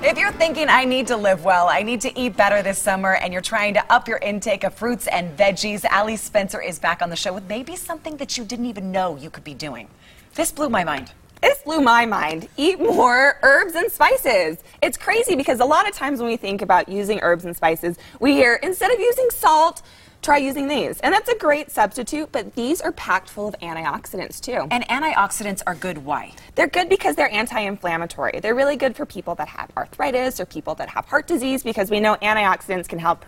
If you're thinking, I need to live well, I need to eat better this summer, and you're trying to up your intake of fruits and veggies, Allie Spencer is back on the show with maybe something that you didn't even know you could be doing. This blew my mind. This blew my mind. Eat more herbs and spices. It's crazy because a lot of times when we think about using herbs and spices, we hear, instead of using salt, try using these. And that's a great substitute, but these are packed full of antioxidants too. And antioxidants are good, why? They're good because they're anti-inflammatory. They're really good for people that have arthritis or people that have heart disease, because we know antioxidants can help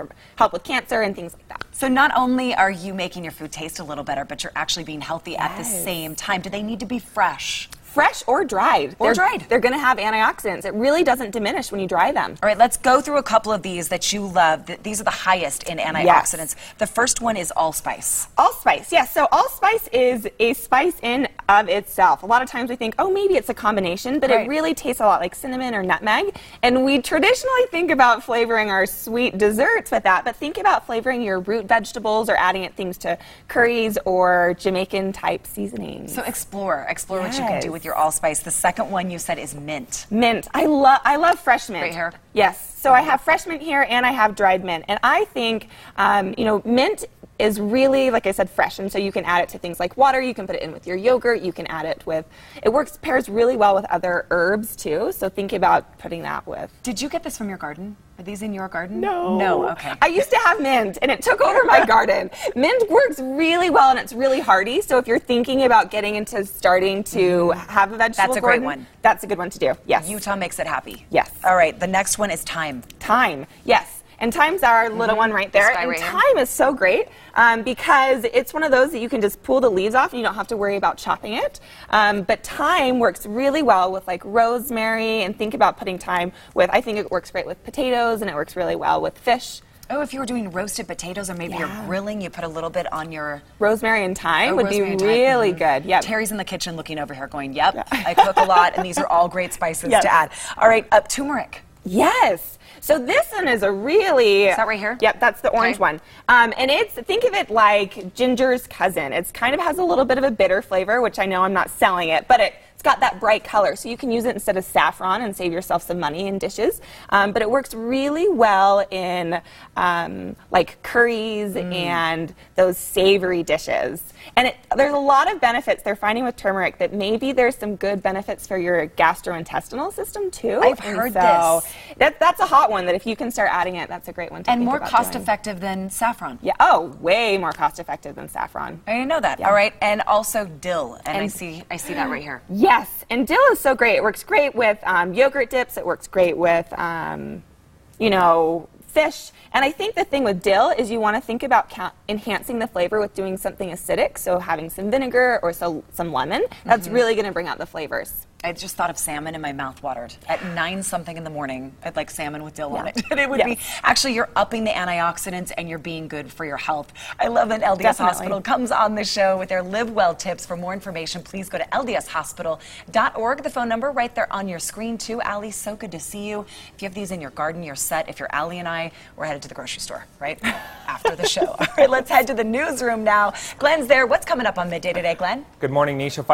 with cancer and things like that. So not only are you making your food taste a little better, but you're actually being healthy at the same time. Do they need to be fresh? Fresh or dried. They're going to have antioxidants. It really doesn't diminish when you dry them. All right, let's go through a couple of these that you love. These are the highest in antioxidants. Yes. The first one is Allspice. Allspice, yes. So Allspice is a spice in of itself. A lot of times we think, oh, maybe it's a combination, but it really tastes a lot like cinnamon or nutmeg. And we traditionally think about flavoring our sweet desserts with that, but think about flavoring your root vegetables or adding things to curries or Jamaican type seasonings. So explore what you can do with your Allspice. The second one you said is mint. Mint. I love fresh mint. Right here? Yes. So I have fresh mint here and I have dried mint. And I think, mint is really, like I said, fresh. And so you can add it to things like water. You can put it in with your yogurt. You can add it with, pairs really well with other herbs too. So think about putting that with. Did you get this from your garden? Are these in your garden? No. No, okay. I used to have mint and it took over my garden. Mint works really well and it's really hardy. So if you're thinking about getting into starting to have a vegetable garden, great one. That's a good one to do. Yes. Utah makes it happy. Yes. All right, the next one is thyme. Thyme, yes. And thyme's our little one right there. And thyme is so great because it's one of those that you can just pull the leaves off and you don't have to worry about chopping it. But thyme works really well with like rosemary, and think about putting thyme with, I think it works great with potatoes and it works really well with fish. Oh, if you were doing roasted potatoes or maybe you're grilling, you put a little bit on your... Rosemary and thyme would be really good. Yep. Terry's in the kitchen looking over here going, yep, I cook a lot and these are all great spices to add. All right, turmeric. Yes. So this one is a really... Is that right here? Yep, that's the orange one. And think of it like ginger's cousin. It kind of has a little bit of a bitter flavor, which I know I'm not selling it, but it's got that bright color. So you can use it instead of saffron and save yourself some money in dishes. But it works really well in like curries and those savory dishes. And there's a lot of benefits they're finding with turmeric that maybe there's some good benefits for your gastrointestinal system too. I've heard this. That's a hot one that if you can start adding it, that's a great one to think about. And more cost effective than saffron. Yeah. Oh, way more cost effective than saffron. I didn't know that. Yeah. All right. And also dill. And I see that right here. Yes. And dill is so great. It works great with yogurt dips. It works great with, fish. And I think the thing with dill is you want to think about enhancing the flavor with doing something acidic. So having some vinegar or some lemon. That's really going to bring out the flavors. I just thought of salmon and my mouth watered. At 9-something in the morning, I'd like salmon with dill on it. And it would be, actually, you're upping the antioxidants and you're being good for your health. I love that LDS Hospital comes on the show with their Live Well tips. For more information, please go to ldshospital.org. The phone number right there on your screen, too. Allie, so good to see you. If you have these in your garden, you're set. If you're Allie and I, we're headed to the grocery store, right? After the show. All right, let's head to the newsroom now. Glenn's there. What's coming up on Midday today, Glenn? Good morning, Nisha.